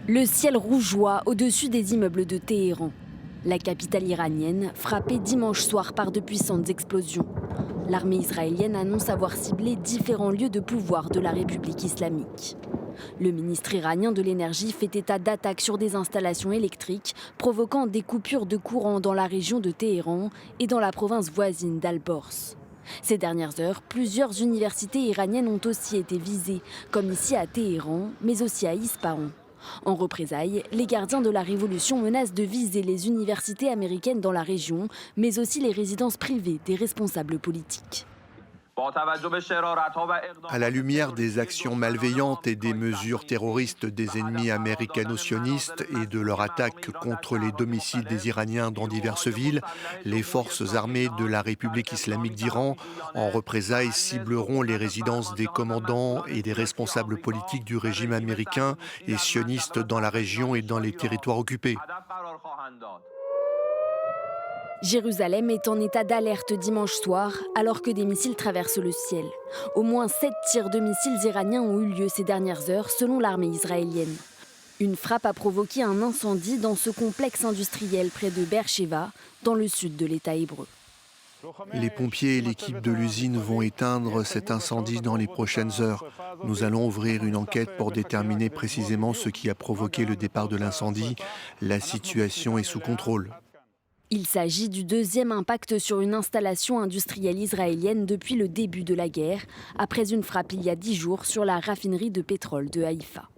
Le ciel rougeoie au-dessus des immeubles de Téhéran. La capitale iranienne, frappée dimanche soir par de puissantes explosions. L'armée israélienne annonce avoir ciblé différents lieux de pouvoir de la République islamique. Le ministre iranien de l'énergie fait état d'attaques sur des installations électriques, provoquant des coupures de courant dans la région de Téhéran et dans la province voisine d'Al-Bors. Ces dernières heures, plusieurs universités iraniennes ont aussi été visées, comme ici à Téhéran, mais aussi à Ispahan. En représailles, les gardiens de la révolution menacent de viser les universités américaines dans la région, mais aussi les résidences privées des responsables politiques. À la lumière des actions malveillantes et des mesures terroristes des ennemis américano-sionistes et de leur attaque contre les domiciles des Iraniens dans diverses villes, les forces armées de la République islamique d'Iran, en représailles, cibleront les résidences des commandants et des responsables politiques du régime américain et sioniste dans la région et dans les territoires occupés. Jérusalem est en état d'alerte dimanche soir alors que des missiles traversent le ciel. Au moins 7 tirs de missiles iraniens ont eu lieu ces dernières heures selon l'armée israélienne. Une frappe a provoqué un incendie dans ce complexe industriel près de Beersheva, dans le sud de l'État hébreu. Les pompiers et l'équipe de l'usine vont éteindre cet incendie dans les prochaines heures. Nous allons ouvrir une enquête pour déterminer précisément ce qui a provoqué le départ de l'incendie. La situation est sous contrôle. Il s'agit du deuxième impact sur une installation industrielle israélienne depuis le début de la guerre, après une frappe il y a 10 jours sur la raffinerie de pétrole de Haïfa.